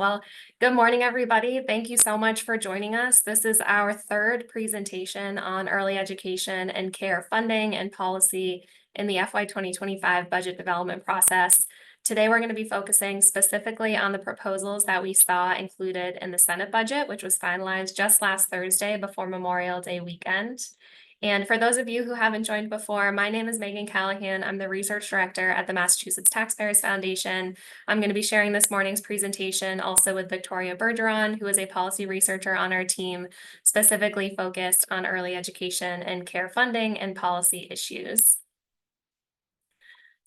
Well, good morning, everybody. Thank you so much for joining us. This is our third presentation on early education and care funding and policy in the FY 2025 budget development process. Today, we're going to be focusing specifically on the proposals that we saw included in the Senate budget, which was finalized just last Thursday before Memorial Day weekend. And for those of you who haven't joined before, my name is Megan Callahan. I'm the research director at the Massachusetts Taxpayers Foundation. I'm going to be sharing this morning's presentation also with Victoria Bergeron, who is a policy researcher on our team, specifically focused on early education and care funding and policy issues.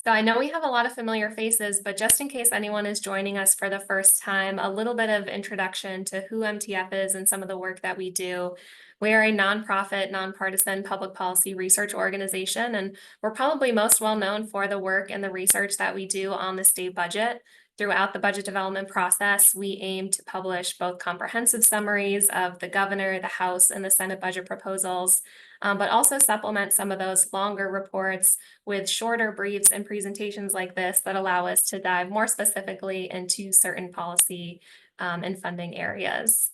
So I know we have a lot of familiar faces, but just in case anyone is joining us for the first time, a little bit of introduction to who MTF is and some of the work that we do. We are a nonprofit, nonpartisan public policy research organization, and we're probably most well known for the work and the research that we do on the state budget. Throughout the budget development process, we aim to publish both comprehensive summaries of the governor, the House, and the Senate budget proposals, but also supplement some of those longer reports with shorter briefs and presentations like this that allow us to dive more specifically into certain policy and funding areas.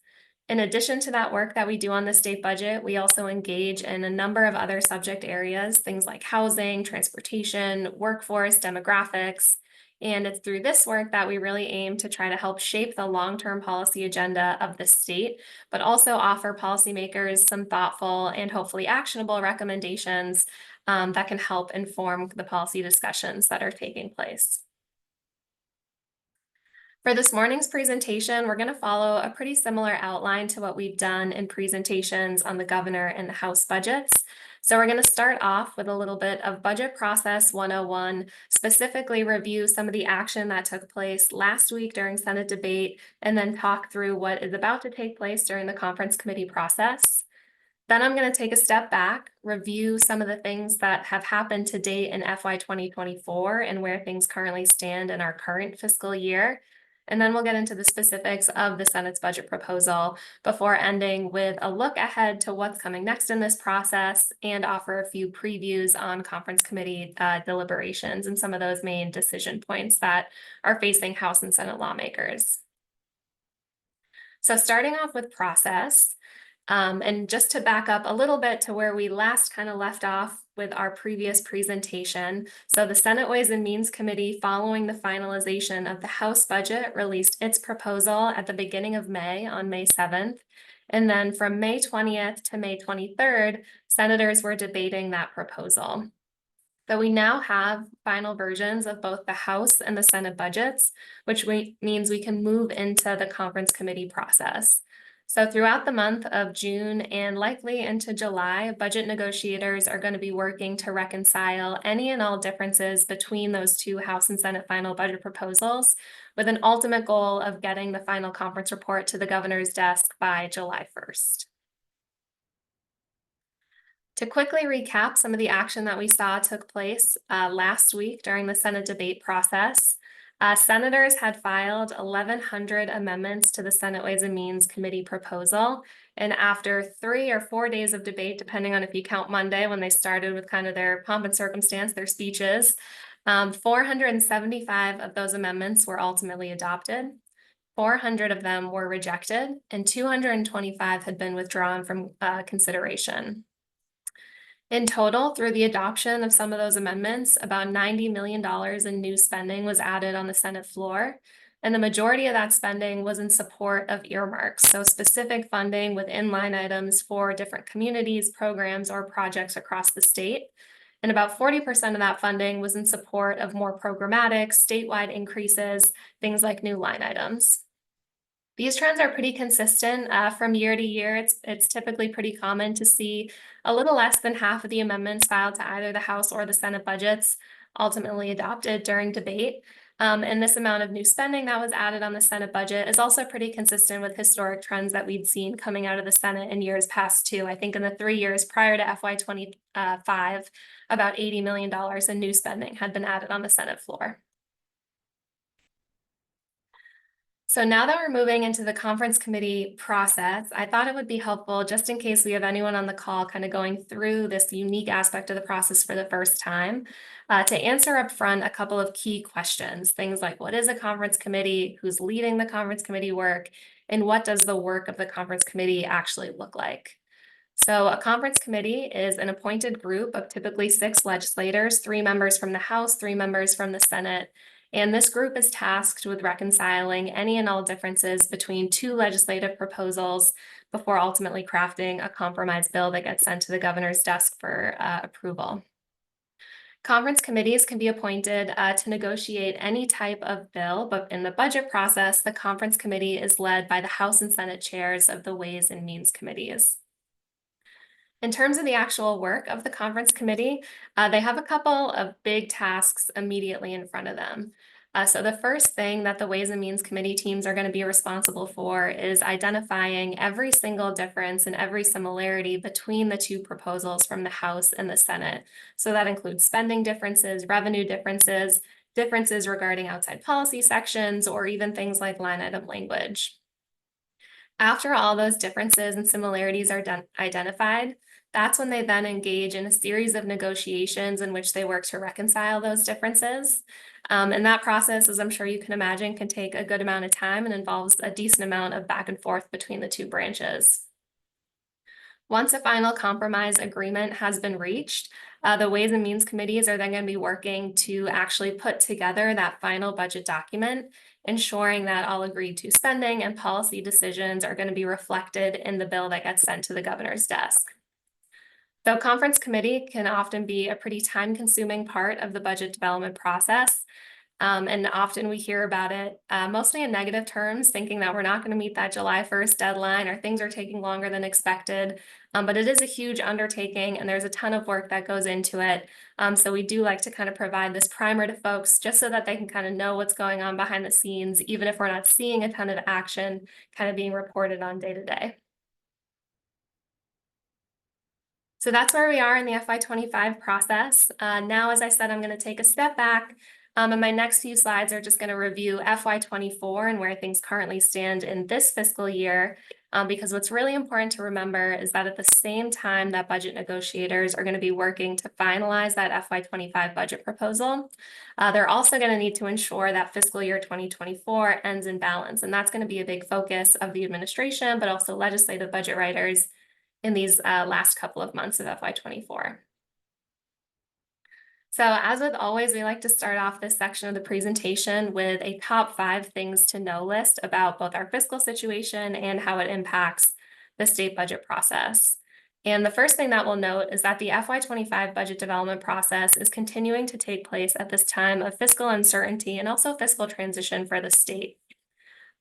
In addition to that work that we do on the state budget, we also engage in a number of other subject areas, things like housing, transportation, workforce, demographics. And it's through this work that we really aim to try to help shape the long-term policy agenda of the state, but also offer policymakers some thoughtful and hopefully actionable recommendations that can help inform the policy discussions that are taking place. For this morning's presentation, we're going to follow a pretty similar outline to what we've done in presentations on the governor and the House budgets. So we're going to start off with a little bit of Budget Process 101, specifically review some of the action that took place last week during Senate debate, and then talk through what is about to take place during the conference committee process. Then I'm going to take a step back, review some of the things that have happened to date in FY 2024 and where things currently stand in our current fiscal year. And then we'll get into the specifics of the Senate's budget proposal before ending with a look ahead to what's coming next in this process and offer a few previews on conference committee deliberations and some of those main decision points that are facing House and Senate lawmakers. So starting off with process, and just to back up a little bit to where we last kind of left off with our previous presentation. So the Senate Ways and Means Committee, following the finalization of the House budget, released its proposal at the beginning of May, on May 7th. And then from May 20th to May 23rd, senators were debating that proposal. So we now have final versions of both the House and the Senate budgets, which means we can move into the conference committee process. So throughout the month of June and likely into July, budget negotiators are going to be working to reconcile any and all differences between those two House and Senate final budget proposals, with an ultimate goal of getting the final conference report to the governor's desk by July 1st. To quickly recap some of the action that we saw took place last week during the Senate debate process. Senators had filed 1,100 amendments to the Senate Ways and Means Committee proposal. And after 3 or 4 days of debate, depending on if you count Monday when they started with kind of their pomp and circumstance, their speeches, 475 of those amendments were ultimately adopted. 400 of them were rejected, and 225 had been withdrawn from consideration. In total, through the adoption of some of those amendments, about $90 million in new spending was added on the Senate floor, and the majority of that spending was in support of earmarks, so specific funding within line items for different communities, programs, or projects across the state. And about 40% of that funding was in support of more programmatic, statewide increases, things like new line items. These trends are pretty consistent from year to year. It's typically pretty common to see a little less than half of the amendments filed to either the House or the Senate budgets ultimately adopted during debate. And this amount of new spending that was added on the Senate budget is also pretty consistent with historic trends that we'd seen coming out of the Senate in years past too. I think in the 3 years prior to FY 25, about $80 million in new spending had been added on the Senate floor. So now that we're moving into the conference committee process, I thought it would be helpful, just in case we have anyone on the call kind of going through this unique aspect of the process for the first time, to answer up front a couple of key questions. Things like, what is a conference committee? Who's leading the conference committee work? And what does the work of the conference committee actually look like? So a conference committee is an appointed group of typically 6 legislators, 3 members from the House, 3 members from the Senate. And this group is tasked with reconciling any and all differences between 2 legislative proposals before ultimately crafting a compromise bill that gets sent to the governor's desk for approval. Conference committees can be appointed to negotiate any type of bill, but in the budget process, the conference committee is led by the House and Senate chairs of the Ways and Means Committees. In terms of the actual work of the conference committee, they have a couple of big tasks immediately in front of them. So the first thing that the Ways and Means Committee teams are going to be responsible for is identifying every single difference and every similarity between the 2 proposals from the House and the Senate. So that includes spending differences, revenue differences, differences regarding outside policy sections, or even things like line item language. After all those differences and similarities are identified, that's when they then engage in a series of negotiations in which they work to reconcile those differences. And that process, as I'm sure you can imagine, can take a good amount of time and involves a decent amount of back and forth between the 2 branches. Once a final compromise agreement has been reached, the Ways and Means Committees are then going to be working to actually put together that final budget document, ensuring that all agreed to spending and policy decisions are going to be reflected in the bill that gets sent to the governor's desk. Though conference committee can often be a pretty time-consuming part of the budget development process, and often we hear about it mostly in negative terms, thinking that we're not going to meet that July 1st deadline or things are taking longer than expected. But it is a huge undertaking and there's a ton of work that goes into it. So we do like to kind of provide this primer to folks just so that they can kind of know what's going on behind the scenes, even if we're not seeing a ton of action kind of being reported on day to day. So that's where we are in the FY25 process. Now, as I said, I'm going to take a step back. And my next few slides are just going to review FY24 and where things currently stand in this fiscal year. Because what's really important to remember is that at the same time that budget negotiators are going to be working to finalize that FY25 budget proposal, they're also going to need to ensure that fiscal year 2024 ends in balance. And that's going to be a big focus of the administration, but also legislative budget writers in these last couple of months of FY24. So as with always, we like to start off this section of the presentation with a top 5 things to know list about both our fiscal situation and how it impacts the state budget process. And the first thing that we'll note is that the FY25 budget development process is continuing to take place at this time of fiscal uncertainty and also fiscal transition for the state.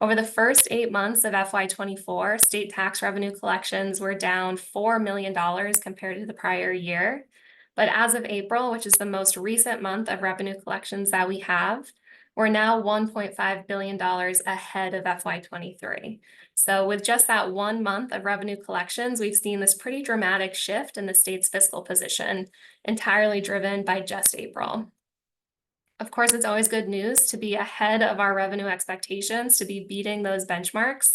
Over the first 8 months of FY24, state tax revenue collections were down $4 million compared to the prior year. But as of April, which is the most recent month of revenue collections that we have, we're now $1.5 billion ahead of FY23. So with just that 1 month of revenue collections, we've seen this pretty dramatic shift in the state's fiscal position, entirely driven by just April. Of course, it's always good news to be ahead of our revenue expectations, to be beating those benchmarks.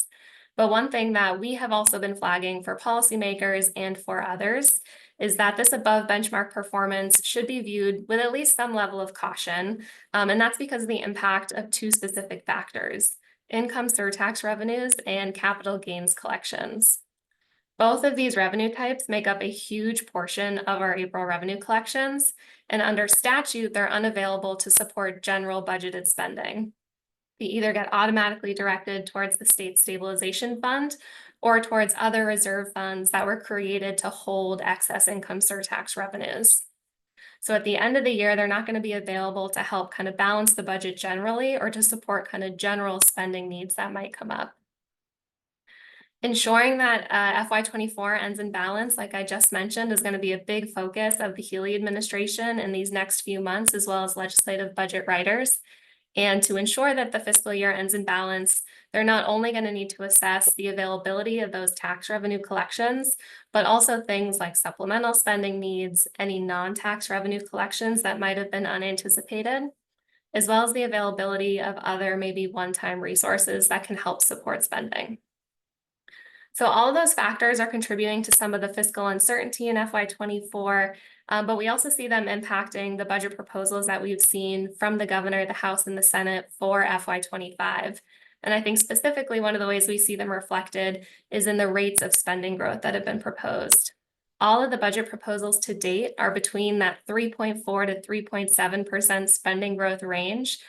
But one thing that we have also been flagging for policymakers and for others is that this above benchmark performance should be viewed with at least some level of caution. And that's because of the impact of 2 specific factors: income surtax revenues and capital gains collections. Both of these revenue types make up a huge portion of our April revenue collections, and under statute, they're unavailable to support general budgeted spending. They either get automatically directed towards the state stabilization fund or towards other reserve funds that were created to hold excess income surtax revenues. So at the end of the year, they're not going to be available to help kind of balance the budget generally or to support kind of general spending needs that might come up. Ensuring that FY24 ends in balance, like I just mentioned, is going to be a big focus of the Healy administration in these next few months, as well as legislative budget writers. And to ensure that the fiscal year ends in balance, they're not only going to need to assess the availability of those tax revenue collections, but also things like supplemental spending needs, any non-tax revenue collections that might have been unanticipated. as well as the availability of other maybe one-time resources that can help support spending. So all of those factors are contributing to some of the fiscal uncertainty in FY24, but we also see them impacting the budget proposals that we've seen from the governor, the House, and the Senate for FY25. And I think specifically one of the ways we see them reflected is in the rates of spending growth that have been proposed. All of the budget proposals to date are between that 3.4 to 3.7% spending growth range,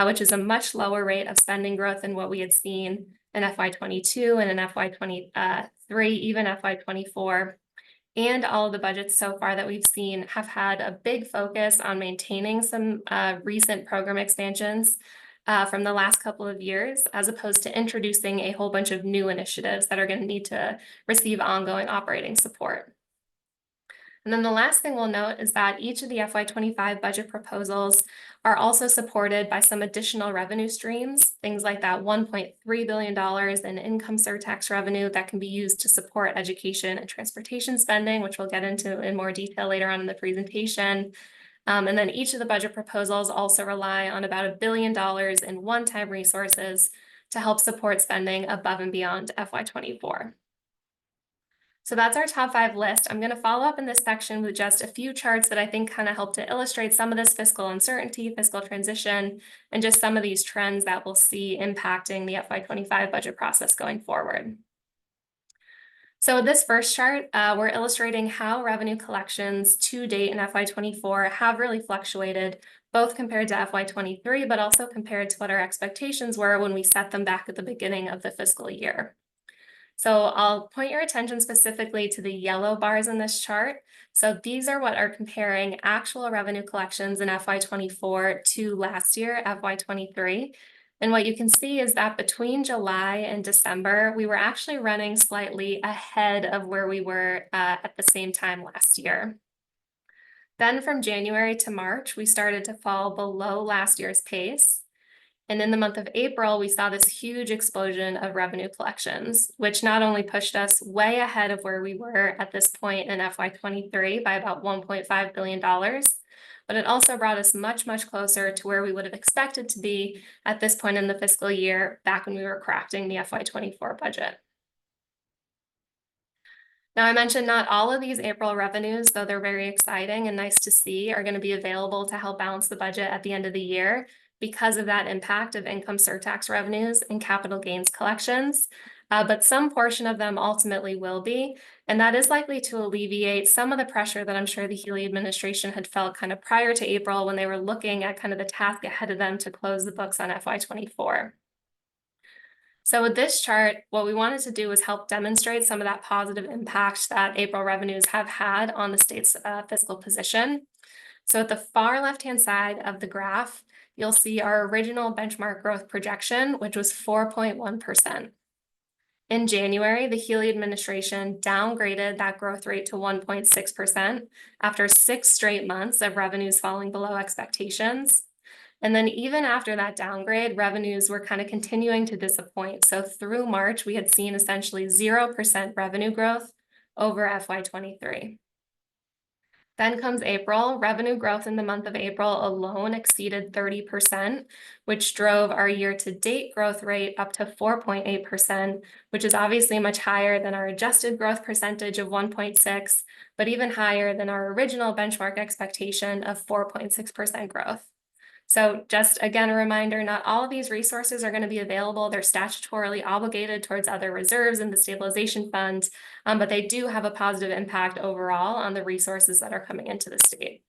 which is a much lower rate of spending growth than what we had seen in FY22 and in FY23, even FY24. And all of the budgets so far that we've seen have had a big focus on maintaining some recent program expansions from the last couple of years, as opposed to introducing a whole bunch of new initiatives that are going to need to receive ongoing operating support. And then the last thing we'll note is that each of the FY25 budget proposals are also supported by some additional revenue streams, things like that $1.3 billion in income surtax revenue that can be used to support education and transportation spending, which we'll get into in more detail later on in the presentation. And then each of the budget proposals also rely on about $1 billion in one-time resources to help support spending above and beyond FY24. So that's our top 5 list. I'm going to follow up in this section with just a few charts that I think kind of help to illustrate some of this fiscal uncertainty, fiscal transition, and just some of these trends that we'll see impacting the FY25 budget process going forward. So this first chart, we're illustrating how revenue collections to date in FY24 have really fluctuated, both compared to FY23, but also compared to what our expectations were when we set them back at the beginning of the fiscal year. So I'll point your attention specifically to the yellow bars in this chart. So these are what are comparing actual revenue collections in FY24 to last year, FY23. And what you can see is that between July and December, we were actually running slightly ahead of where we were at the same time last year. Then from January to March, we started to fall below last year's pace. And in the month of April, we saw this huge explosion of revenue collections, which not only pushed us way ahead of where we were at this point in FY23 by about $1.5 billion, but it also brought us much, much closer to where we would have expected to be at this point in the fiscal year back when we were crafting the FY24 budget. Now, I mentioned not all of these April revenues, though they're very exciting and nice to see, are going to be available to help balance the budget at the end of the year, because of that impact of income surtax revenues and capital gains collections. But some portion of them ultimately will be, and that is likely to alleviate some of the pressure that I'm sure the Healy administration had felt kind of prior to April when they were looking at kind of the task ahead of them to close the books on FY24. So with this chart, what we wanted to do was help demonstrate some of that positive impact that April revenues have had on the state's fiscal position. So at the far left-hand side of the graph, you'll see our original benchmark growth projection, which was 4.1%. In January, the Healy administration downgraded that growth rate to 1.6% after 6 straight months of revenues falling below expectations. And then even after that downgrade, revenues were kind of continuing to disappoint. So through March, we had seen essentially 0% revenue growth over FY23. Then comes April. Revenue growth in the month of April alone exceeded 30%, which drove our year-to-date growth rate up to 4.8%, which is obviously much higher than our adjusted growth percentage of 1.6, but even higher than our original benchmark expectation of 4.6% growth. So just again, a reminder, not all of these resources are going to be available. They're statutorily obligated towards other reserves in the stabilization fund, but they do have a positive impact overall on the resources that are coming into the state.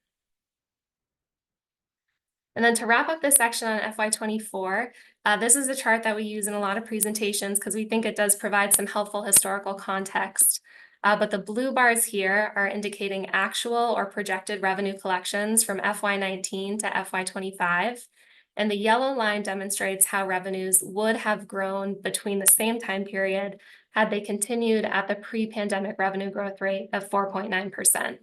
And then to wrap up this section on FY24, this is a chart that we use in a lot of presentations because we think it does provide some helpful historical context. But the blue bars here are indicating actual or projected revenue collections from FY19 to FY25. And the yellow line demonstrates how revenues would have grown between the same time period had they continued at the pre-pandemic revenue growth rate of 4.9%.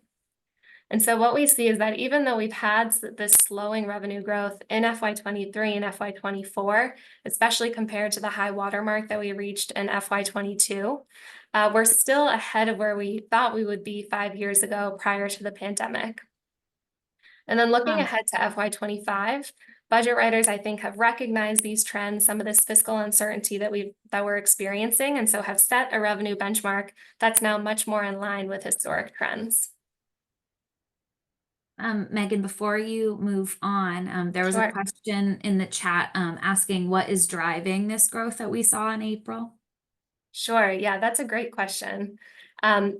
And so what we see is that even though we've had this slowing revenue growth in FY23 and FY24, especially compared to the high watermark that we reached in FY22, we're still ahead of where we thought we would be 5 years ago prior to the pandemic. And then looking ahead to FY25, Budget writers, I think, have recognized these trends, some of this fiscal uncertainty that we're experiencing, and so have set a revenue benchmark that's now much more in line with historic trends. Megan, before you move on, there was a Sure. question in the chat asking what is driving this growth that we saw in April? Sure. Yeah, that's a great question.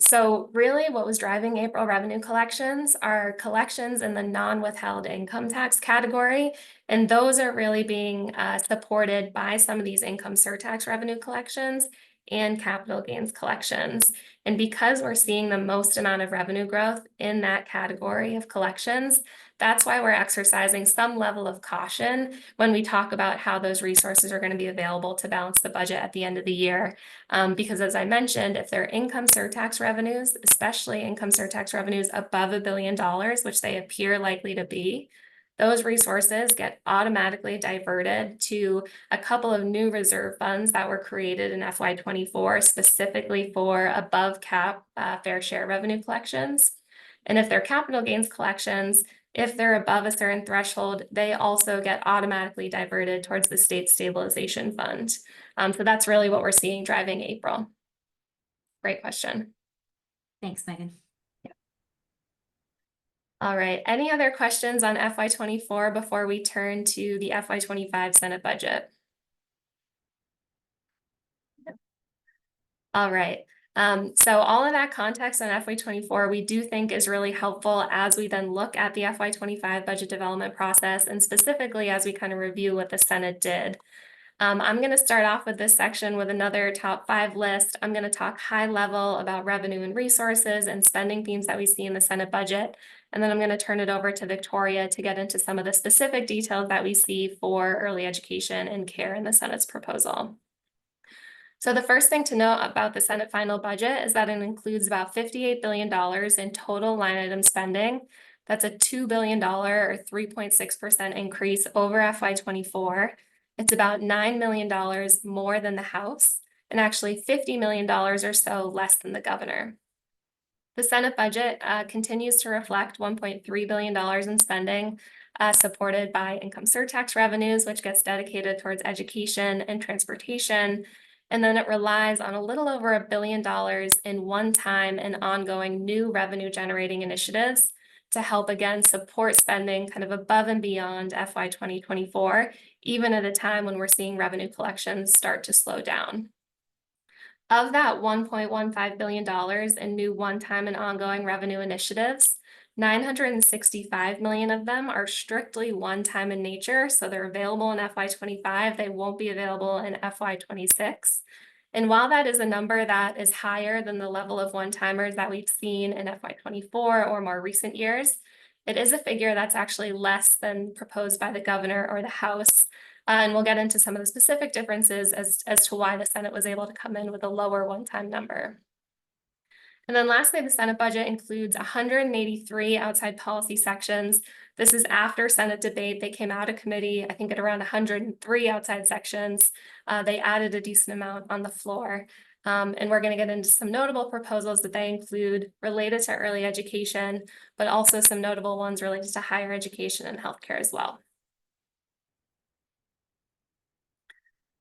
So really what was driving April revenue collections are collections in the non-withheld income tax category. And those are really being supported by some of these income surtax revenue collections and capital gains collections. And because we're seeing the most amount of revenue growth in that category of collections, that's why we're exercising some level of caution when we talk about how those resources are going to be available to balance the budget at the end of the year. Because as I mentioned, if they're income surtax revenues, especially income surtax revenues above $1 billion, which they appear likely to be, those resources get automatically diverted to a couple of new reserve funds that were created in FY24 specifically for above cap fair share revenue collections. And if they're capital gains collections, if they're above a certain threshold, they also get automatically diverted towards the state stabilization fund. So that's really what we're seeing driving April. Great question. Thanks, Megan. All right, any other questions on FY24 before we turn to the FY25 Senate budget? All right. So all of that context on FY24 we do think is really helpful as we then look at the FY25 budget development process, and specifically as we kind of review what the Senate did. I'm going to start off with this section with another top 5 list. I'm going to talk high level about revenue and resources and spending themes that we see in the Senate budget. And then I'm going to turn it over to Victoria to get into some of the specific details that we see for early education and care in the Senate's proposal. So the first thing to note about the Senate final budget is that it includes about $58 billion in total line item spending. That's a $2 billion or 3.6% increase over FY24. It's about $9 million more than the House, and actually $50 million or so less than the governor. The Senate budget continues to reflect $1.3 billion in spending, supported by income surtax revenues, which gets dedicated towards education and transportation. And then it relies on a little over $1 billion in one-time and ongoing new revenue generating initiatives to help again support spending kind of above and beyond FY 2024, even at a time when we're seeing revenue collections start to slow down. Of that $1.15 billion in new one-time and ongoing revenue initiatives, $965 million of them are strictly one-time in nature, so they're available in FY25. They won't be available in FY26. And while that is a number that is higher than the level of one-timers that we've seen in FY24 or more recent years, it is a figure that's actually less than proposed by the governor or the House. And we'll get into some of the specific differences as to why the Senate was able to come in with a lower one-time number. And then lastly, the Senate budget includes 183 outside policy sections. This is after Senate debate. They came out of committee, I think at around 103 outside sections. They added a decent amount on the floor. And we're going to get into some notable proposals that they include related to early education, but also some notable ones related to higher education and healthcare as well.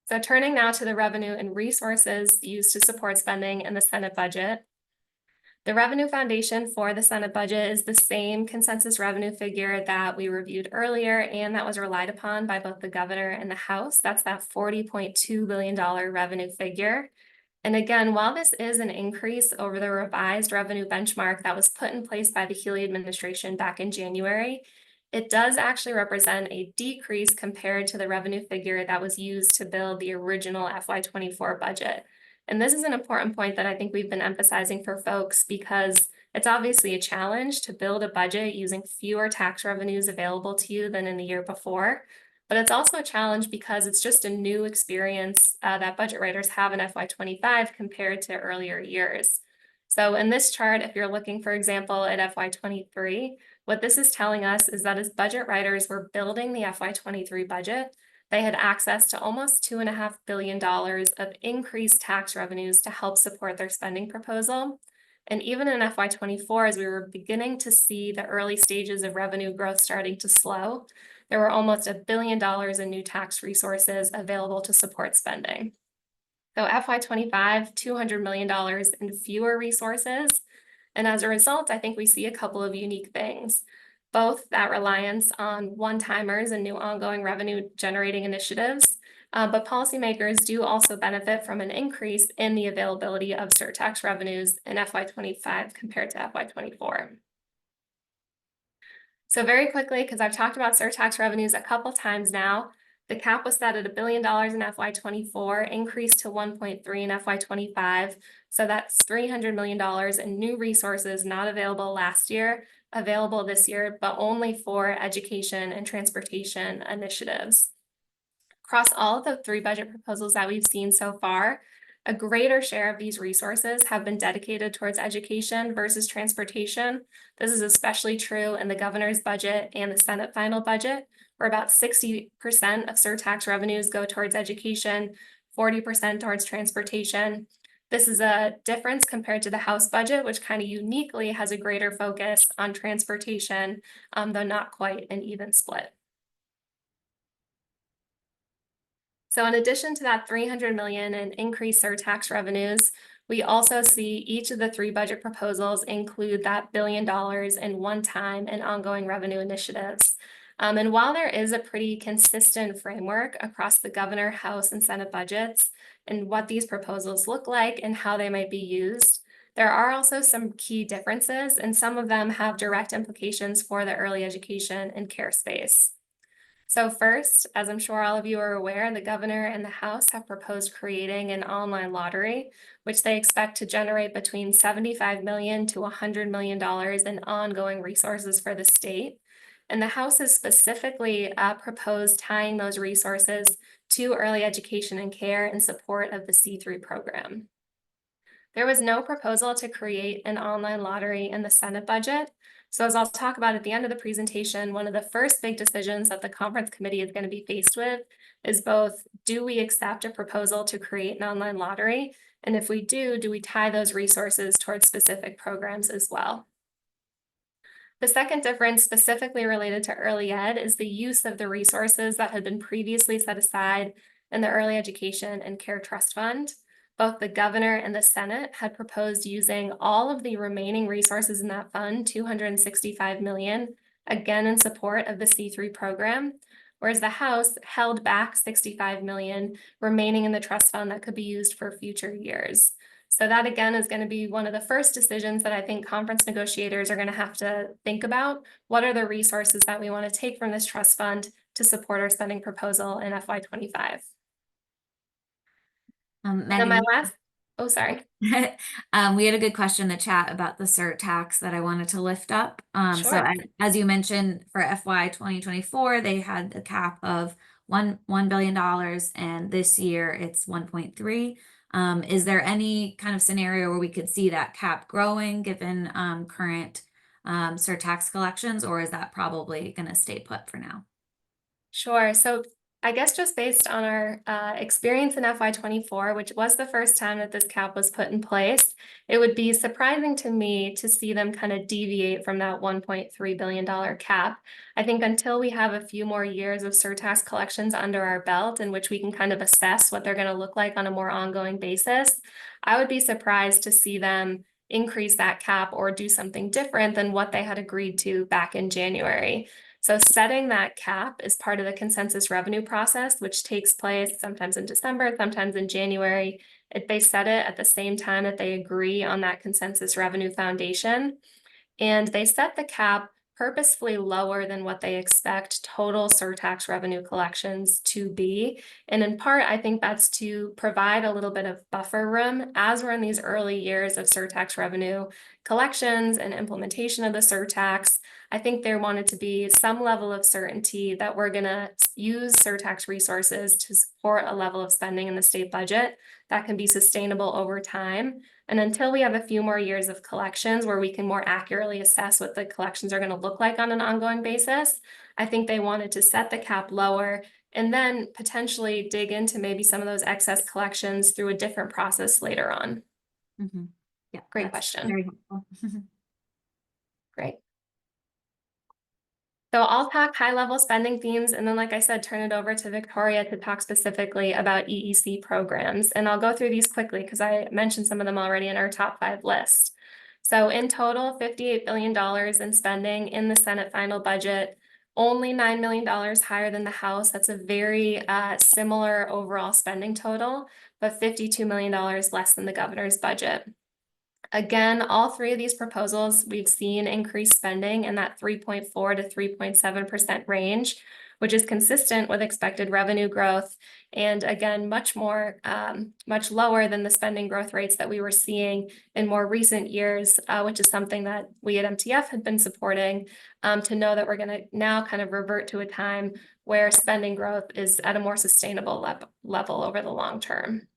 So turning now to the revenue and resources used to support spending in the Senate budget. The revenue foundation for the Senate budget is the same consensus revenue figure that we reviewed earlier and that was relied upon by both the governor and the House. That's that $40.2 billion revenue figure. And again, while this is an increase over the revised revenue benchmark that was put in place by the Healy administration back in January, it does actually represent a decrease compared to the revenue figure that was used to build the original FY24 budget. And this is an important point that I think we've been emphasizing for folks because it's obviously a challenge to build a budget using fewer tax revenues available to you than in the year before. But it's also a challenge because it's just a new experience that budget writers have in FY25 compared to earlier years. So in this chart, if you're looking, for example, at FY23, what this is telling us is that as budget writers were building the FY23 budget, they had access to almost $2.5 billion of increased tax revenues to help support their spending proposal. And even in FY24, as we were beginning to see the early stages of revenue growth starting to slow, there were almost $1 billion in new tax resources available to support spending. So FY25, $200 million in fewer resources. And as a result, I think we see a couple of unique things, both that reliance on one-timers and new ongoing revenue generating initiatives, but policymakers do also benefit from an increase in the availability of surtax revenues in FY25 compared to FY24. So very quickly, because I've talked about surtax revenues a couple times now, the cap was set at $1 billion in FY24, increased to 1.3 in FY25. So that's $300 million in new resources not available last year, available this year, but only for education and transportation initiatives. Across all of the 3 budget proposals that we've seen so far, a greater share of these resources have been dedicated towards education versus transportation. This is especially true in the governor's budget and the Senate final budget, where about 60% of surtax revenues go towards education, 40% towards transportation. This is a difference compared to the House budget, which kind of uniquely has a greater focus on transportation, though not quite an even split. So in addition to that $300 million in increased surtax revenues, we also see each of the 3 budget proposals include that $1 billion in one-time and ongoing revenue initiatives. And while there is a pretty consistent framework across the governor, House, and Senate budgets and what these proposals look like and how they might be used, there are also some key differences, and some of them have direct implications for the early education and care space. So first, as I'm sure all of you are aware, the governor and the House have proposed creating an online lottery, which they expect to generate between $75 million to $100 million in ongoing resources for the state. And the House has specifically proposed tying those resources to early education and care in support of the C3 program. There was no proposal to create an online lottery in the Senate budget. So as I'll talk about at the end of the presentation, one of the first big decisions that the conference committee is going to be faced with is both, do we accept a proposal to create an online lottery? And if we do we tie those resources towards specific programs as well? The second difference specifically related to early ed is the use of the resources that had been previously set aside in the Early Education and Care Trust Fund. Both the governor and the Senate had proposed using all of the remaining resources in that fund, $265 million, again in support of the C3 program, whereas the House held back $65 million remaining in the trust fund that could be used for future years. So that again is going to be one of the first decisions that I think conference negotiators are going to have to think about. What are the resources that we want to take from this trust fund to support our spending proposal in FY25? And then my Megan, last, oh, sorry. we had a good question in the chat about the surtax that I wanted to lift up. So Sure. as you mentioned, for FY 2024, they had a cap of $1 billion, and this year it's 1.3. Is there any kind of scenario where we could see that cap growing given current surtax collections, or is that probably going to stay put for now? Sure. So I guess just based on our experience in FY24, which was the first time that this cap was put in place, it would be surprising to me to see them kind of deviate from that $1.3 billion cap. I think until we have a few more years of surtax collections under our belt in which we can kind of assess what they're going to look like on a more ongoing basis, I would be surprised to see them increase that cap or do something different than what they had agreed to back in January. So setting that cap is part of the consensus revenue process, which takes place sometimes in December, sometimes in January. They set it at the same time that they agree on that consensus revenue foundation. And they set the cap purposefully lower than what they expect total surtax revenue collections to be. And in part, I think that's to provide a little bit of buffer room as we're in these early years of surtax revenue collections and implementation of the surtax. I think there wanted to be some level of certainty that we're going to use surtax resources to support a level of spending in the state budget that can be sustainable over time. And until we have a few more years of collections where we can more accurately assess what the collections are going to look like on an ongoing basis, I think they wanted to set the cap lower and then potentially dig into maybe some of those excess collections through a different process later on. Mm-hmm. Yeah, Great question. Very helpful. Great. So I'll talk high-level spending themes, and then, like I said, turn it over to Victoria to talk specifically about EEC programs. And I'll go through these quickly because I mentioned some of them already in our top 5 list. So in total, $58 billion in spending in the Senate final budget, only $9 million higher than the House. That's a very similar overall spending total, but $52 million less than the governor's budget. Again, all 3 of these proposals, we've seen increased spending in that 3.4 to 3.7% range, which is consistent with expected revenue growth. And again, much lower than the spending growth rates that we were seeing in more recent years, which is something that we at MTF had been supporting, to know that we're going to now kind of revert to a time where spending growth is at a more sustainable level over the long term.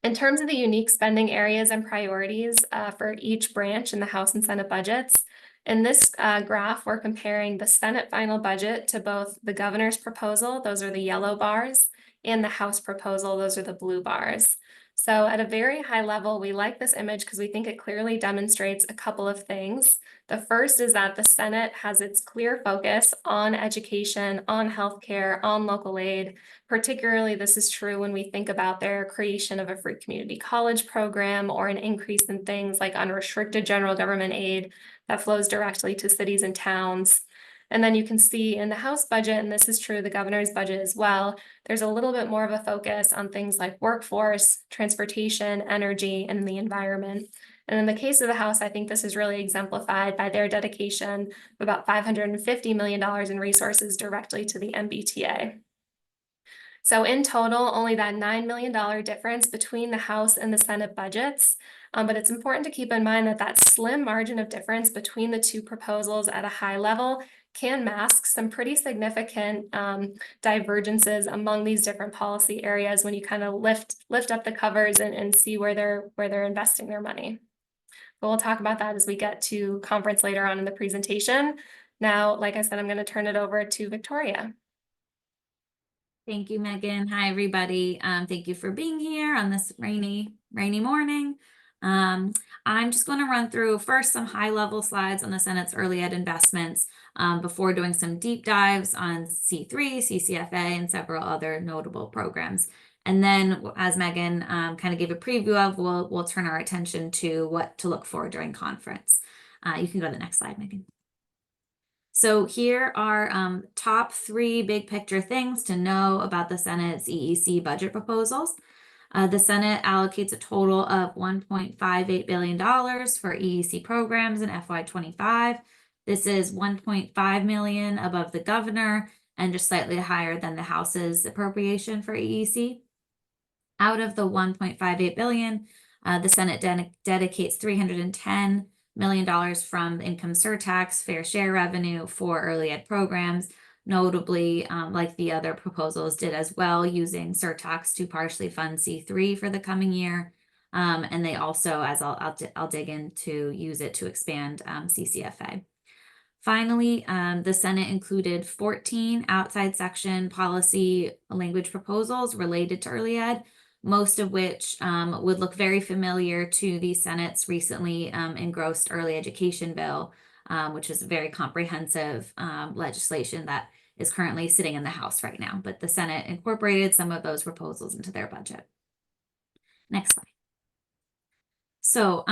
In terms of the unique spending areas and priorities for each branch in the House and Senate budgets, in this graph, we're comparing the Senate final budget to both the governor's proposal, those are the yellow bars, and the House proposal, those are the blue bars. So at a very high level, we like this image because we think it clearly demonstrates a couple of things. The first is that the Senate has its clear focus on education, on healthcare, on local aid. Particularly, this is true when we think about their creation of a free community college program or an increase in things like unrestricted general government aid that flows directly to cities and towns. And then you can see in the House budget, and this is true of the governor's budget as well, there's a little bit more of a focus on things like workforce, transportation, energy, and the environment. And in the case of the House, I think this is really exemplified by their dedication of about $550 million in resources directly to the MBTA. So in total, only that $9 million difference between the House and the Senate budgets. But it's important to keep in mind that that slim margin of difference between the 2 proposals at a high level can mask some pretty significant divergences among these different policy areas when you kind of lift up the covers and see where they're investing their money. But we'll talk about that as we get to conference later on in the presentation. Now, like I said, I'm going to turn it over to Victoria. Thank you, Megan. Hi, everybody. Thank you for being here on this rainy morning. I'm just going to run through first some high-level slides on the Senate's early ed investments before doing some deep dives on C3, CCFA, and several other notable programs. And then, as Megan kind of gave a preview of, we'll turn our attention to what to look for during conference. You can go to the next slide, Megan. So here are top 3 big picture things to know about the Senate's EEC budget proposals. The Senate allocates a total of $1.58 billion for EEC programs in FY25. This is $1.5 million above the governor and just slightly higher than the House's appropriation for EEC. Out of the $1.58 billion, the Senate dedicates $310 million from income surtax, fair share revenue for early ed programs, notably like the other proposals did as well, using surtax to partially fund C3 for the coming year. And they also, as I'll dig into, use it to expand CCFA. Finally, the Senate included 14 outside section policy language proposals related to early ed, most of which would look very familiar to the Senate's recently engrossed early education bill, which is very comprehensive legislation that is currently sitting in the House right now. But the Senate incorporated some of those proposals into their budget. Next slide. So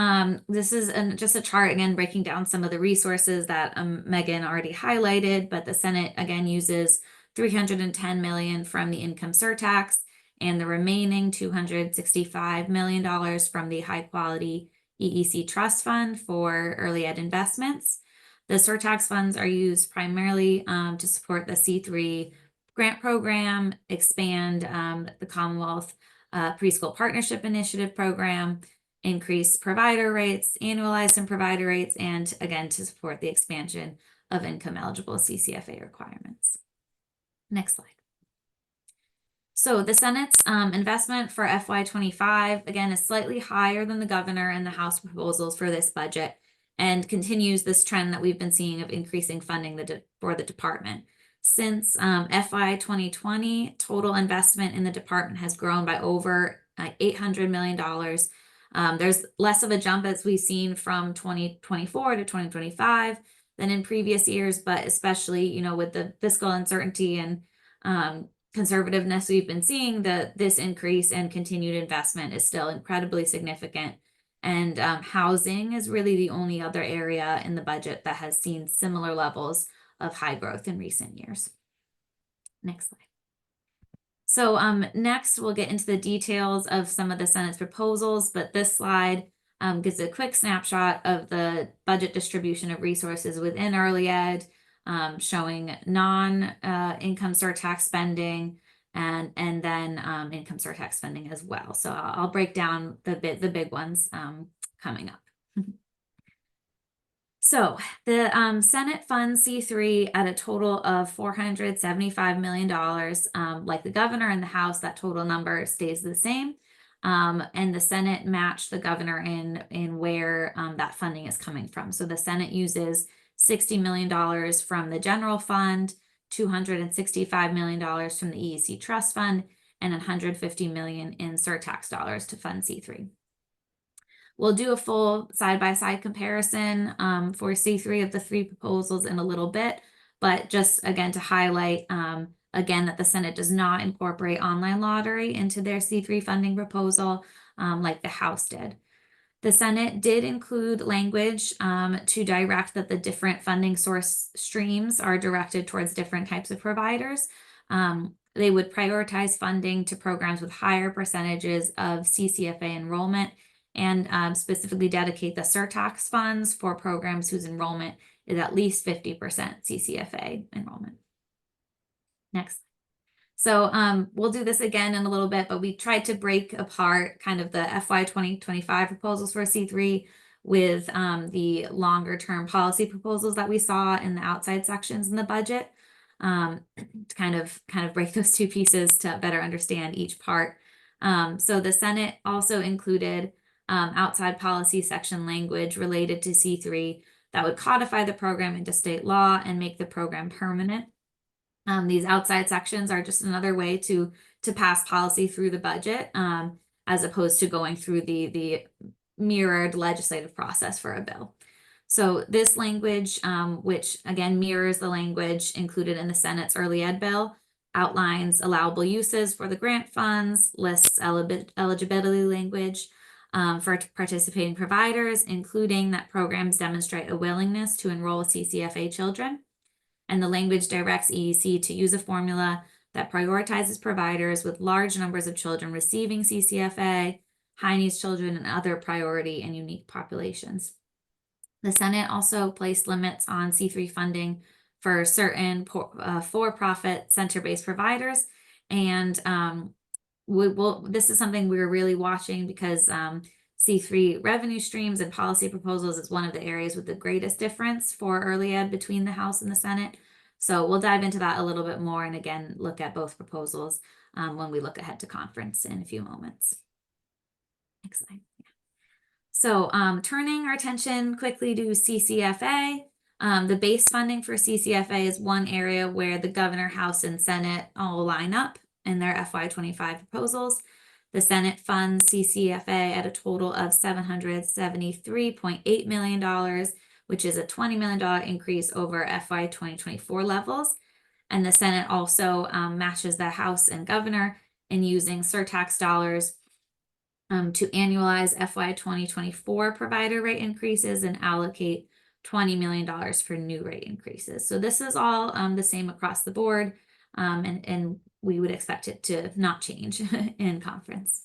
this is just a chart, again, breaking down some of the resources that Megan already highlighted, but the Senate, again, uses $310 million from the income surtax, and the remaining $265 million from the high quality EEC trust fund for early ed investments. The surtax funds are used primarily to support the C3 grant program, expand the Commonwealth Preschool Partnership Initiative program, increase provider rates, annualize some provider rates, and again, to support the expansion of income eligible CCFA requirements. Next slide. So the Senate's investment for FY25, again, is slightly higher than the governor and the House proposals for this budget, and continues this trend that we've been seeing of increasing funding for the department. Since FY 2020, total investment in the department has grown by over $800 million. There's less of a jump as we've seen from 2024 to 2025, than in previous years, but especially, you know, with the fiscal uncertainty and conservativeness we've been seeing, this increase and continued investment is still incredibly significant. And housing is really the only other area in the budget that has seen similar levels of high growth in recent years. Next slide. So next we'll get into the details of some of the Senate's proposals, but this slide gives a quick snapshot of the budget distribution of resources within early ed, showing non-income surtax spending and then income surtax spending as well. So I'll break down the big ones coming up. So the Senate funds C3 at a total of $475 million. Like the governor and the House, that total number stays the same. And the Senate matched the governor in where that funding is coming from. So the Senate uses $60 million from the general fund, $265 million from the EEC trust fund, and $150 million in surtax dollars to fund C3. We'll do a full side-by-side comparison for C3 of the three proposals in a little bit, but just again to highlight again that the Senate does not incorporate online lottery into their C3 funding proposal like the House did. The Senate did include language to direct that the different funding source streams are directed towards different types of providers. They would prioritize funding to programs with higher percentages of CCFA enrollment and specifically dedicate the surtax funds for programs whose enrollment is at least 50% CCFA enrollment. Next. So we'll do this again in a little bit, but we tried to break apart kind of the FY 2025 proposals for C3 with the longer term policy proposals that we saw in the outside sections in the budget to kind of break those two pieces to better understand each part. So the Senate also included outside policy section language related to C3 that would codify the program into state law and make the program permanent. These outside sections are just another way to pass policy through the budget as opposed to going through the mirrored legislative process for a bill. So this language, which again mirrors the language included in the Senate's early ed bill, outlines allowable uses for the grant funds, lists eligibility language for participating providers, including that programs demonstrate a willingness to enroll CCFA children. And the language directs EEC to use a formula that prioritizes providers with large numbers of children receiving CCFA, high needs children, and other priority and unique populations. The Senate also placed limits on C3 funding for certain for-profit center-based providers. And this is something we're really watching because C3 revenue streams and policy proposals is one of the areas with the greatest difference for early ed between the House and the Senate. So we'll dive into that a little bit more and again, look at both proposals when we look ahead to conference in a few moments. Next slide. Yeah. So turning our attention quickly to CCFA, the base funding for CCFA is one area where the governor, House, and Senate all line up in their FY25 proposals. The Senate funds CCFA at a total of $773.8 million, which is a $20 million increase over FY 2024 levels. And the Senate also matches the House and governor in using surtax dollars to annualize FY 2024 provider rate increases and allocate $20 million for new rate increases. So this is all the same across the board, and we would expect it to not change in conference.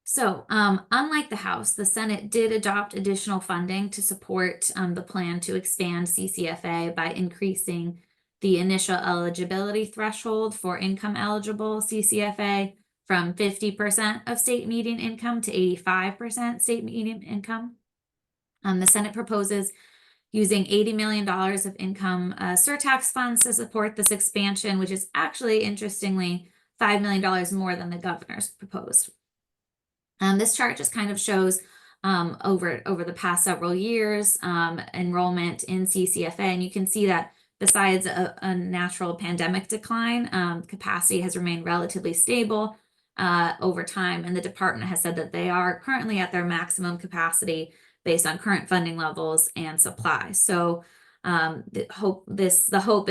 So unlike the House, the Senate did adopt additional funding to support the plan to expand CCFA by increasing the initial eligibility threshold for income eligible CCFA from 50% of state median income to 85% state median income. The Senate proposes using $80 million of income surtax funds to support this expansion, which is actually, interestingly, $5 million more than the governor's proposed. This chart just kind of shows over the past several years enrollment in CCFA, and you can see that besides a natural pandemic decline, capacity has remained relatively stable over time, and the department has said that they are currently at their maximum capacity based on current funding levels and supply. So the hope is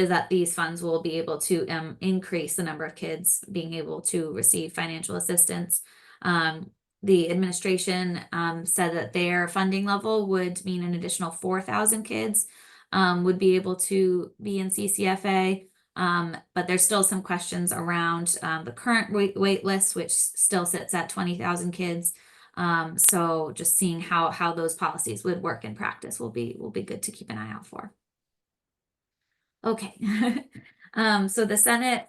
that these funds will be able to increase the number of kids being able to receive financial assistance. The administration said that their funding level would mean an additional 4,000 kids would be able to be in CCFA. But there's still some questions around the current wait list, which still sits at 20,000 kids. So just seeing how those policies would work in practice will be good to keep an eye out for. Okay. So the Senate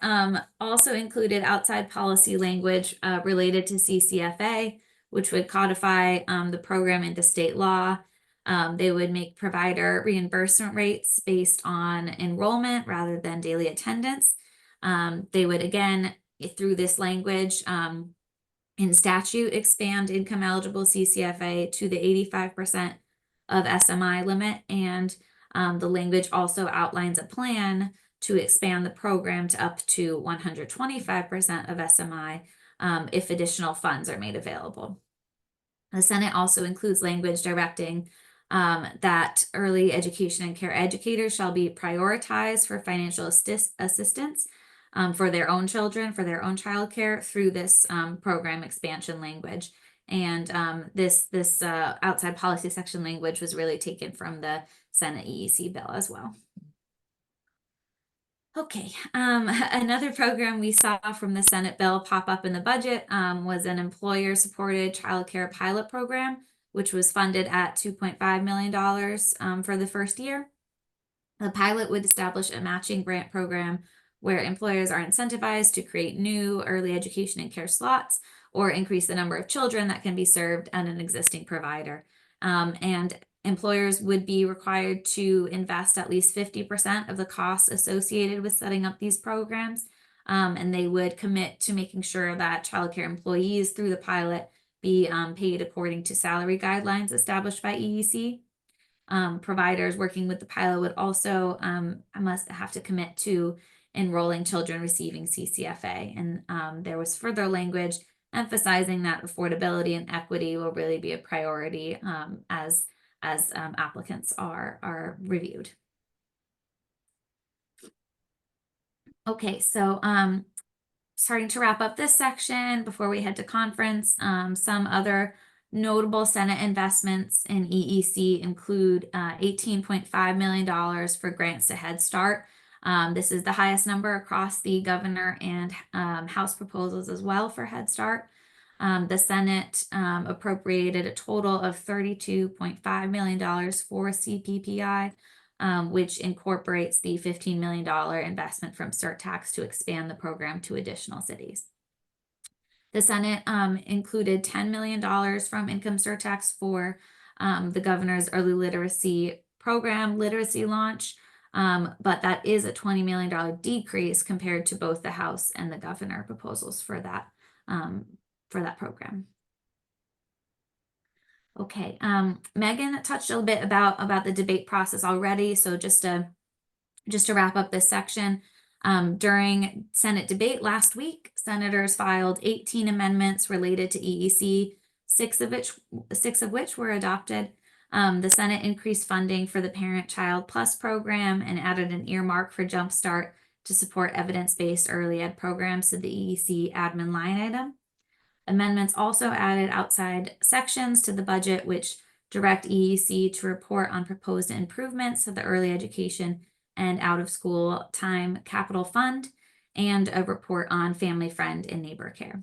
also included outside policy language related to CCFA, which would codify the program into state law. They would make provider reimbursement rates based on enrollment rather than daily attendance. They would, again, through this language in statute, expand income eligible CCFA to the 85% of SMI limit. And the language also outlines a plan to expand the program to up to 125% of SMI if additional funds are made available. The Senate also includes language directing that early education and care educators shall be prioritized for financial assistance for their own children, for their own childcare through this program expansion language. And this outside policy section language was really taken from the Senate EEC bill as well. Okay, another program we saw from the Senate bill pop up in the budget was an employer-supported childcare pilot program, which was funded at $2.5 million for the first year. The pilot would establish a matching grant program where employers are incentivized to create new early education and care slots or increase the number of children that can be served at an existing provider. And employers would be required to invest at least 50% of the costs associated with setting up these programs. And they would commit to making sure that childcare employees through the pilot be paid according to salary guidelines established by EEC. Providers working with the pilot would also must have to commit to enrolling children receiving CCFA. And there was further language emphasizing that affordability and equity will really be a priority as applicants are reviewed. Okay, so starting to wrap up this section before we head to conference, some other notable Senate investments in EEC include $18.5 million for grants to Head Start. This is the highest number across the governor and House proposals as well for Head Start. The Senate appropriated a total of $32.5 million for CPPI, which incorporates the $15 million investment from surtax to expand the program to additional cities. The Senate included $10 million from income surtax for the governor's early literacy program literacy launch, but that is a $20 million decrease compared to both the House and the governor proposals for that program. Okay, Megan touched a little bit about the debate process already, so just to wrap up this section, during Senate debate last week, senators filed 18 amendments related to EEC, six of which were adopted. The Senate increased funding for the Parent-Child Plus program and added an earmark for Jumpstart to support evidence-based early ed programs to the EEC admin line item. Amendments also added outside sections to the budget, which direct EEC to report on proposed improvements to the early education and out-of-school time capital fund, and a report on family, friend, and neighbor care.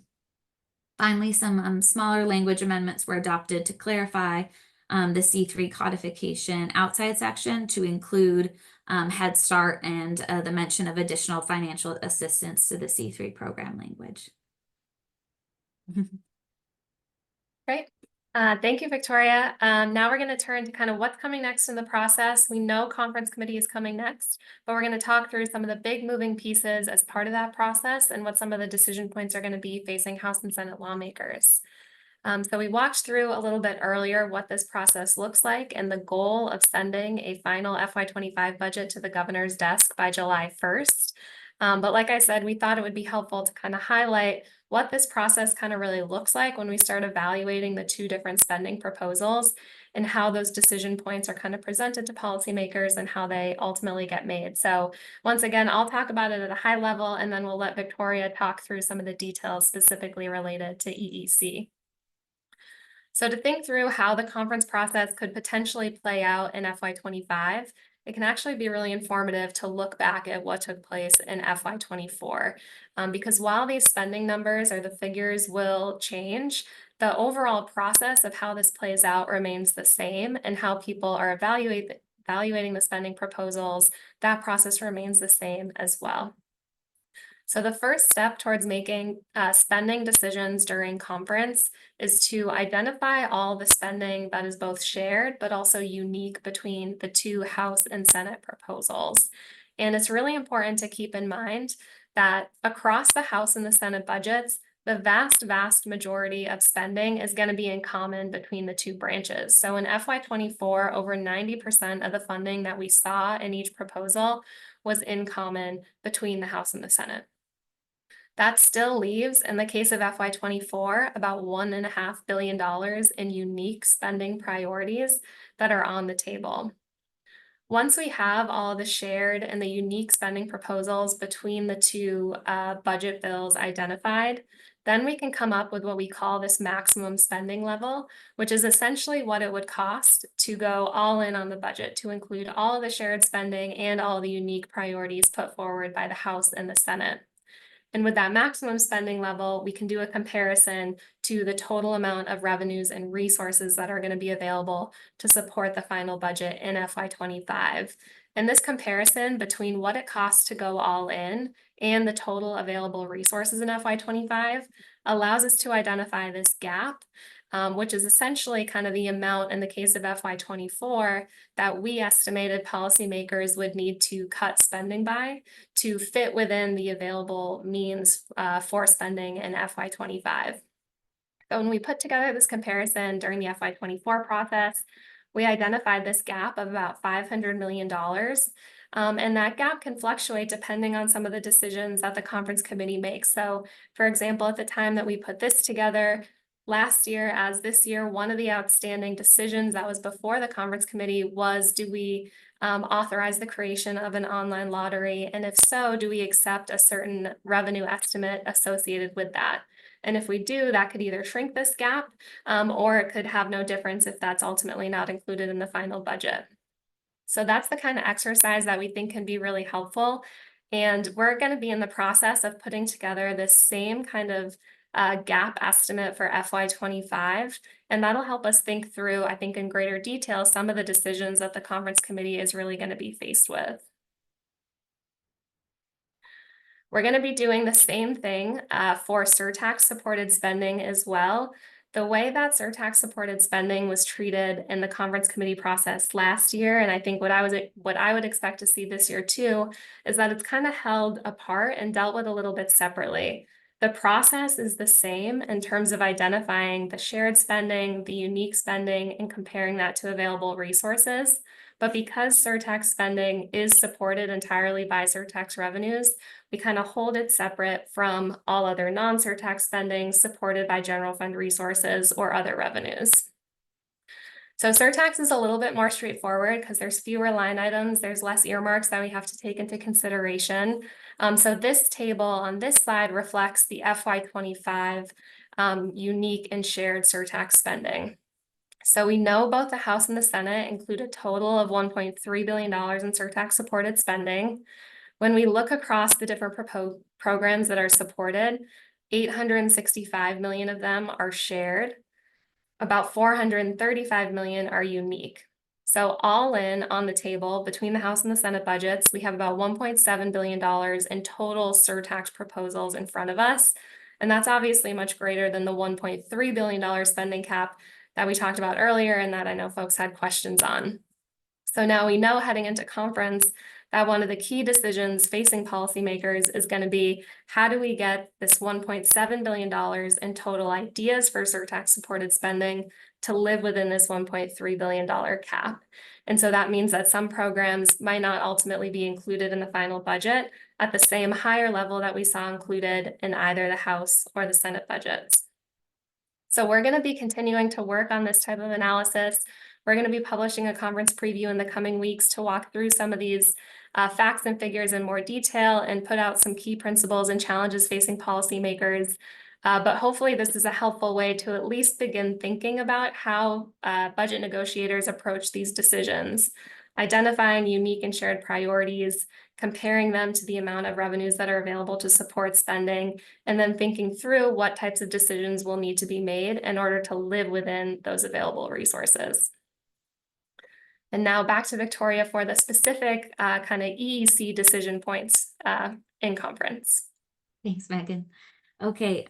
Finally, some smaller language amendments were adopted to clarify the C3 codification outside section to include Head Start and the mention of additional financial assistance to the C3 program language. Great. Thank you, Victoria. Now we're going to turn to kind of what's coming next in the process. We know conference committee is coming next, but we're going to talk through some of the big moving pieces as part of that process and what some of the decision points are going to be facing House and Senate lawmakers. So we walked through a little bit earlier what this process looks like and the goal of sending a final FY25 budget to the governor's desk by July 1st. But like I said, we thought it would be helpful to kind of highlight what this process kind of really looks like when we start evaluating the two different spending proposals and how those decision points are kind of presented to policymakers and how they ultimately get made. So once again, I'll talk about it at a high level, and then we'll let Victoria talk through some of the details specifically related to EEC. So to think through how the conference process could potentially play out in FY25, it can actually be really informative to look back at what took place in FY24. Because while these spending numbers or the figures will change, the overall process of how this plays out remains the same, and how people are evaluating the spending proposals, that process remains the same as well. So the first step towards making spending decisions during conference is to identify all the spending that is both shared but also unique between the two House and Senate proposals. And it's really important to keep in mind that across the House and the Senate budgets, the vast majority of spending is going to be in common between the two branches. So in FY24, over 90% of the funding that we saw in each proposal was in common between the House and the Senate. That still leaves, in the case of FY24, about $1.5 billion in unique spending priorities that are on the table. Once we have all the shared and the unique spending proposals between the two budget bills identified, then we can come up with what we call this maximum spending level, which is essentially what it would cost to go all in on the budget, to include all of the shared spending and all the unique priorities put forward by the House and the Senate. And with that maximum spending level, we can do a comparison to the total amount of revenues and resources that are going to be available to support the final budget in FY25. And this comparison between what it costs to go all in and the total available resources in FY25 allows us to identify this gap, which is essentially kind of the amount in the case of FY24 that we estimated policymakers would need to cut spending by to fit within the available means for spending in FY25. So when we put together this comparison during the FY24 process, we identified this gap of about $500 million. And that gap can fluctuate depending on some of the decisions that the conference committee makes. So for example, at the time that we put this together, last year as this year, one of the outstanding decisions that was before the conference committee was, do we authorize the creation of an online lottery? And if so, do we accept a certain revenue estimate associated with that? And if we do, that could either shrink this gap or it could have no difference if that's ultimately not included in the final budget. So that's the kind of exercise that we think can be really helpful. And we're going to be in the process of putting together this same kind of gap estimate for FY25, and that'll help us think through, I think, in greater detail, some of the decisions that the conference committee is really going to be faced with. We're going to be doing the same thing for surtax supported spending as well. The way that surtax supported spending was treated in the conference committee process last year, and I think what I would expect to see this year too, is that it's kind of held apart and dealt with a little bit separately. The process is the same in terms of identifying the shared spending, the unique spending, and comparing that to available resources. But because surtax spending is supported entirely by surtax revenues, we kind of hold it separate from all other non-surtax spending supported by general fund resources or other revenues. So surtax is a little bit more straightforward because there's fewer line items, there's less earmarks that we have to take into consideration. So this table on this slide reflects the FY25 unique and shared surtax spending. So we know both the House and the Senate include a total of $1.3 billion in surtax supported spending. When we look across the different programs that are supported, 865 million of them are shared. About 435 million are unique. So all in on the table between the House and the Senate budgets, we have about $1.7 billion in total surtax proposals in front of us. And that's obviously much greater than the $1.3 billion spending cap that we talked about earlier and that I know folks had questions on. So now we know heading into conference that one of the key decisions facing policymakers is going to be, how do we get this $1.7 billion in total ideas for surtax supported spending to live within this $1.3 billion cap? And so that means that some programs might not ultimately be included in the final budget at the same higher level that we saw included in either the House or the Senate budgets. So we're going to be continuing to work on this type of analysis. We're going to be publishing a conference preview in the coming weeks to walk through some of these facts and figures in more detail and put out some key principles and challenges facing policymakers. But hopefully this is a helpful way to at least begin thinking about how budget negotiators approach these decisions, identifying unique and shared priorities, comparing them to the amount of revenues that are available to support spending, and then thinking through what types of decisions will need to be made in order to live within those available resources. And now back to Victoria for the specific kind of EEC decision points in conference. Thanks, Megan. Okay,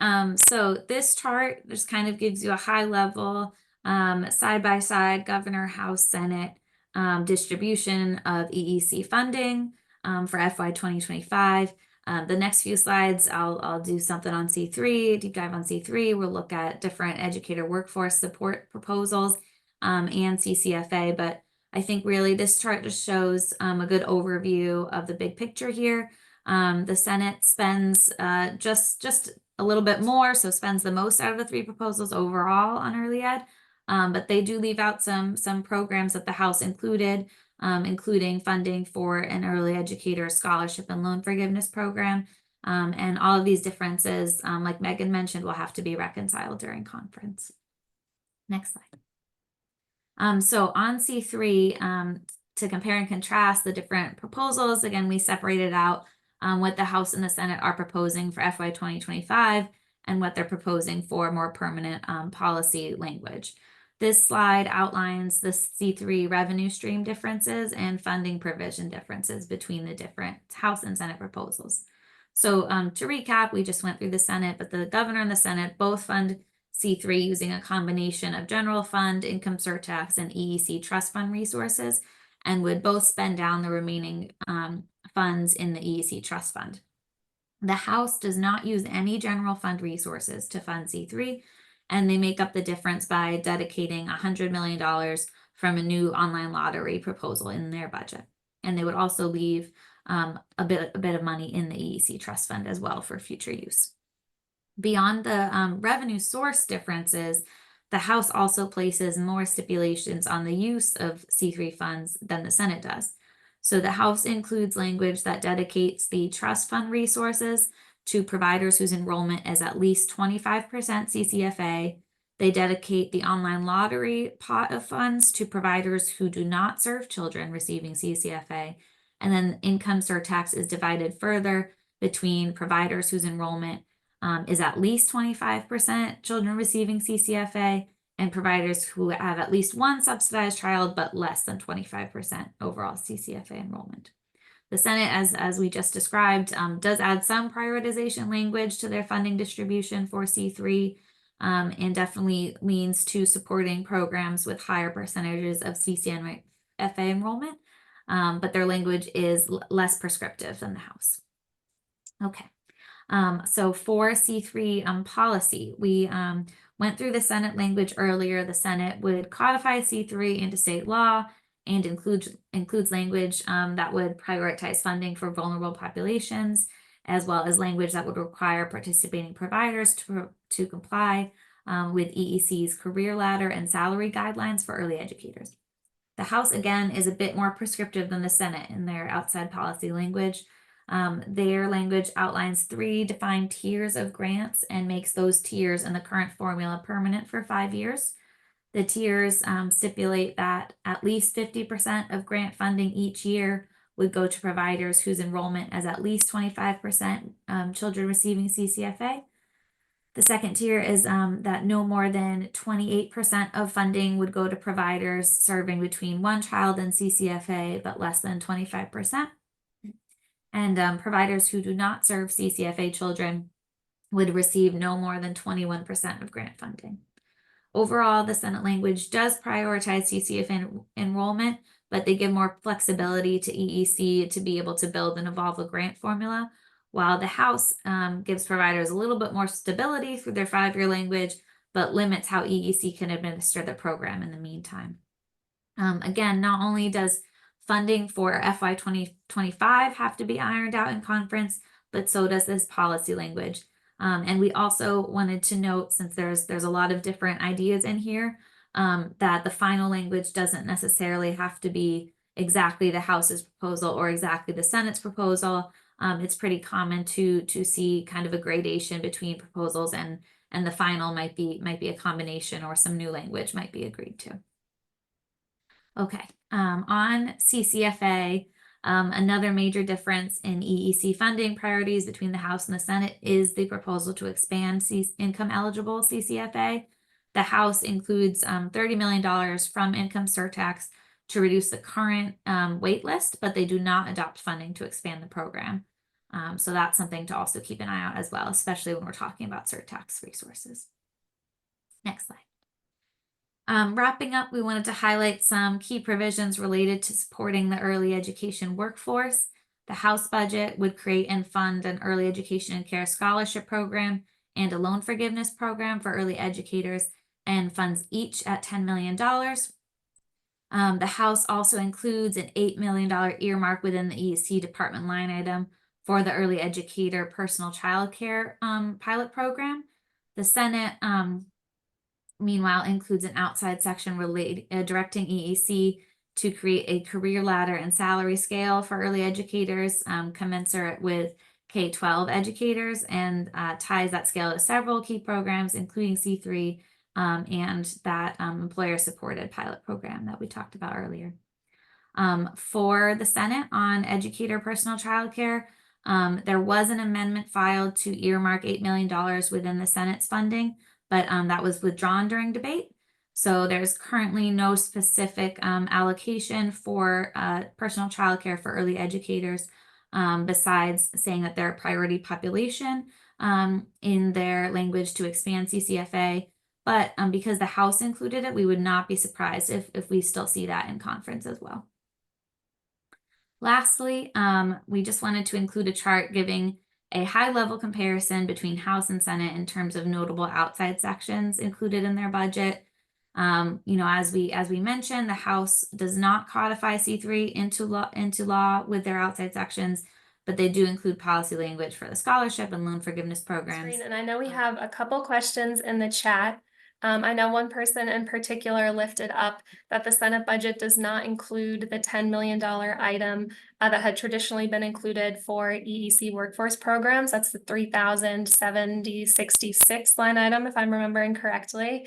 so this chart just kind of gives you a high level side by side governor, House, Senate distribution of EEC funding for FY 2025. The next few slides, I'll do something on C3, deep dive on C3. We'll look at different educator workforce support proposals and CCFA, but I think really this chart just shows a good overview of the big picture here. The Senate spends just a little bit more, so spends the most out of the three proposals overall on early ed. But they do leave out some programs that the House included, including funding for an early educator scholarship and loan forgiveness program. And all of these differences, like Megan mentioned, will have to be reconciled during conference. Next slide. So on C3, to compare and contrast the different proposals, again, we separated out what the House and the Senate are proposing for FY 2025 and what they're proposing for more permanent policy language. This slide outlines the C3 revenue stream differences and funding provision differences between the different House and Senate proposals. So to recap, we just went through the Senate, but the governor and the Senate both fund C3 using a combination of general fund, income surtax, and EEC trust fund resources, and would both spend down the remaining funds in the EEC trust fund. The House does not use any general fund resources to fund C3, and they make up the difference by dedicating $100 million from a new online lottery proposal in their budget. And they would also leave a bit of money in the EEC trust fund as well for future use. Beyond the revenue source differences, the House also places more stipulations on the use of C3 funds than the Senate does. So the House includes language that dedicates the trust fund resources to providers whose enrollment is at least 25% CCFA. They dedicate the online lottery pot of funds to providers who do not serve children receiving CCFA. And then income surtax is divided further between providers whose enrollment is at least 25% children receiving CCFA and providers who have at least one subsidized child but less than 25% overall CCFA enrollment. The Senate, as we just described, does add some prioritization language to their funding distribution for C3 and definitely leans to supporting programs with higher percentages of CCFA enrollment, but their language is less prescriptive than the House. Okay. So for C3 policy, we went through the Senate language earlier. The Senate would codify C3 into state law and includes language that would prioritize funding for vulnerable populations, as well as language that would require participating providers to comply with EEC's career ladder and salary guidelines for early educators. The House, again, is a bit more prescriptive than the Senate in their outside policy language. Their language outlines 3 defined tiers of grants and makes those tiers in the current formula permanent for 5 years. The tiers stipulate that at least 50% of grant funding each year would go to providers whose enrollment is at least 25% children receiving CCFA. The second tier is that no more than 28% of funding would go to providers serving between one child and CCFA, but less than 25%. And providers who do not serve CCFA children would receive no more than 21% of grant funding. Overall, the Senate language does prioritize CCFA enrollment, but they give more flexibility to EEC to be able to build and evolve a grant formula, while the House gives providers a little bit more stability through their 5-year language, but limits how EEC can administer the program in the meantime. Again, not only does funding for FY 2025 have to be ironed out in conference, but so does this policy language. And we also wanted to note, since there's a lot of different ideas in here, that the final language doesn't necessarily have to be exactly the House's proposal or exactly the Senate's proposal. It's pretty common to see kind of a gradation between proposals, and the final might be a combination, or some new language might be agreed to. Okay, on CCFA, another major difference in EEC funding priorities between the House and the Senate is the proposal to expand income eligible CCFA. The House includes $30 million from income surtax to reduce the current wait list, but they do not adopt funding to expand the program. So that's something to also keep an eye out as well, especially when we're talking about surtax resources. Next slide. Wrapping up, we wanted to highlight some key provisions related to supporting the early education workforce. The House budget would create and fund an early education and care scholarship program and a loan forgiveness program for early educators, and funds each at $10 million. The House also includes an $8 million earmark within the EEC department line item for the early educator personal child care pilot program. The Senate meanwhile includes an outside section directing EEC to create a career ladder and salary scale for early educators commensurate with K-12 educators, and ties that scale to several key programs, including C3 and that employer-supported pilot program that we talked about earlier. For the Senate on educator personal child care, there was an amendment filed to earmark $8 million within the Senate's funding, but that was withdrawn during debate. So there's currently no specific allocation for personal child care for early educators, besides saying that they're a priority population in their language to expand CCFA. But because the House included it, we would not be surprised if we still see that in conference as well. Lastly, we just wanted to include a chart giving a high-level comparison between House and Senate in terms of notable outside sections included in their budget. As we mentioned, the House does not codify C3 into law with their outside sections, but they do include policy language for the scholarship and loan forgiveness programs. And I know we have a couple questions in the chat. I know one person in particular lifted up that the Senate budget does not include the $10 million item that had traditionally been included for EEC workforce programs. That's the 3,070.66 line item, if I'm remembering correctly.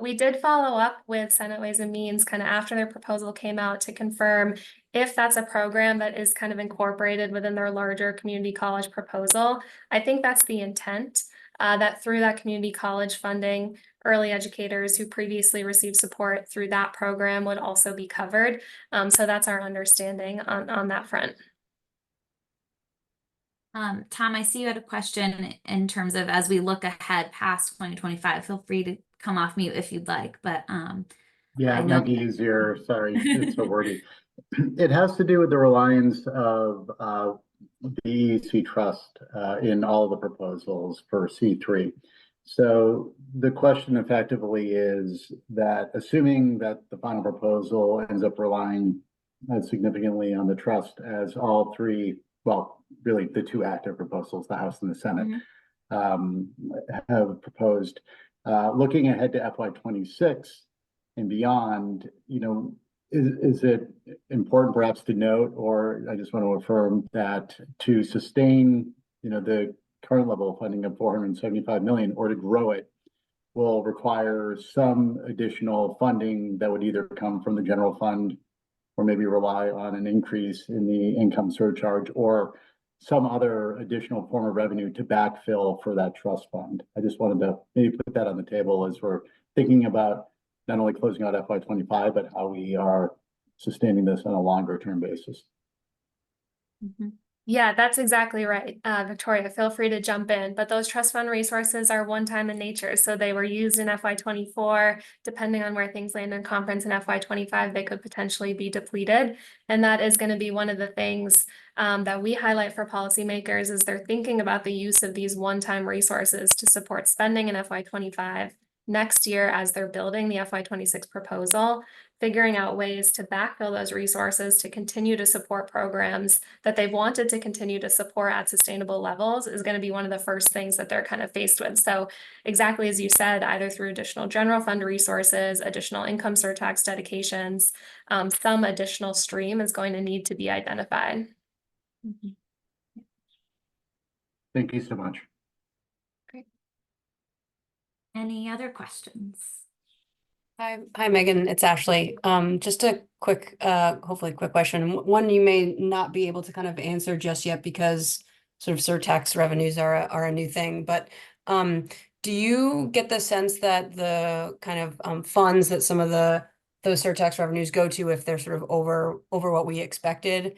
We did follow up with Senate Ways and Means kind of after their proposal came out to confirm if that's a program that is kind of incorporated within their larger community college proposal. I think that's the intent, that through that community college funding, early educators who previously received support through that program would also be covered. So that's our understanding on that front. Tom, I see you had a question in terms of as we look ahead past 2025. Feel free to come off mute if you'd like, but yeah, it know might be easier. Sorry, it's so wordy. It has to do with the reliance of the EEC trust in all the proposals for C3. So the question effectively is that, assuming that the final proposal ends up relying significantly on the trust, as all three, well, really the two active proposals, the House and the Senate, have proposed, looking ahead to FY26 and beyond, is it important perhaps to note, or I just want to affirm that to sustain, the current level of funding of 475 million, or to grow it, will require some additional funding that would either come from the general fund, or maybe rely on an increase in the income surcharge, or some other additional form of revenue to backfill for that trust fund. I just wanted to maybe put that on the table as we're thinking about not only closing out FY25, but how we are sustaining this on a longer term basis. Yeah, that's exactly right. Victoria, feel free to jump in, but those trust fund resources are one-time in nature. So they were used in FY24, depending on where things land in conference in FY25, they could potentially be depleted. And that is going to be one of the things that we highlight for policymakers as they're thinking about the use of these one-time resources to support spending in FY25 next year as they're building the FY26 proposal, figuring out ways to backfill those resources to continue to support programs that they've wanted to continue to support at sustainable levels is going to be one of the first things that they're kind of faced with. So exactly as you said, either through additional general fund resources, additional income surtax dedications, some additional stream is going to need to be identified. Thank you so much. Any other questions? Hi, Megan, it's Ashley. Just a quick, hopefully quick question. One you may not be able to kind of answer just yet because sort of surtax revenues are a new thing, but do you get the sense that the kind of funds that some of those surtax revenues go to, if they're sort of over what we expected,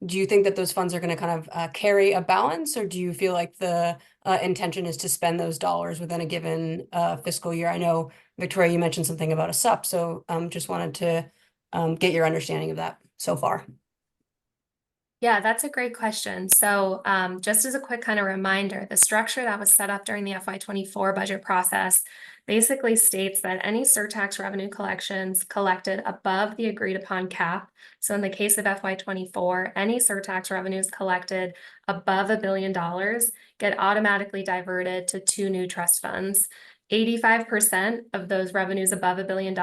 do you think that those funds are going to kind of carry a balance, or do you feel like the intention is to spend those dollars within a given fiscal year? I know, Victoria, you mentioned something about a SUP, so just wanted to get your understanding of that so far. Yeah, that's a great question. So just as a quick kind of reminder, the structure that was set up during the FY24 budget process basically states that any surtax revenue collections collected above the agreed upon cap. So in the case of FY24, any surtax revenues collected above $1 billion get automatically diverted to two new trust funds. 85% of those revenues above $1 billion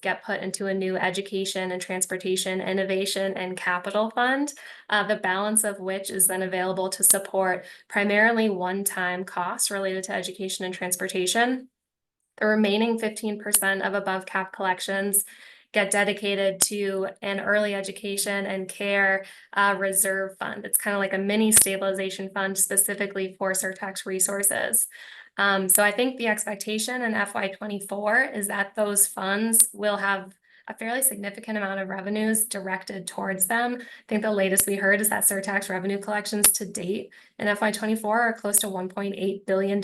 get put into a new education and transportation, innovation, and capital fund, the balance of which is then available to support primarily one-time costs related to education and transportation. The remaining 15% of above cap collections get dedicated to an early education and care reserve fund. It's kind of like a mini stabilization fund specifically for surtax resources. So I think the expectation in FY24 is that those funds will have a fairly significant amount of revenues directed towards them. I think the latest we heard is that surtax revenue collections to date in FY24 are close to $1.8 billion.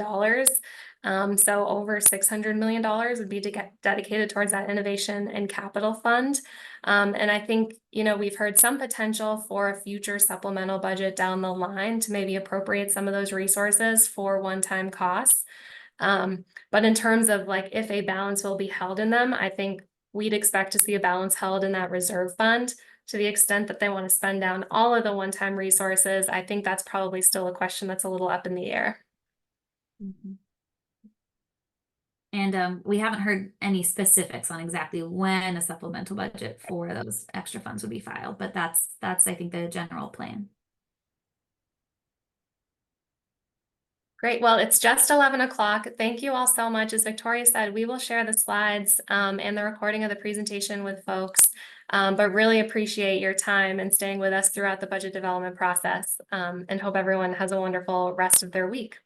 So over $600 million would be to get dedicated towards that innovation and capital fund. And I think, we've heard some potential for a future supplemental budget down the line to maybe appropriate some of those resources for one-time costs. But in terms of like if a balance will be held in them, I think we'd expect to see a balance held in that reserve fund. To the extent that they want to spend down all of the one-time resources, I think that's probably still a question that's a little up in the air. And we haven't heard any specifics on exactly when a supplemental budget for those extra funds would be filed, but that's I think the general plan. Great. Well, it's just 11 o'clock. Thank you all so much. As Victoria said, we will share the slides and the recording of the presentation with folks, but really appreciate your time and staying with us throughout the budget development process, and hope everyone has a wonderful rest of their week.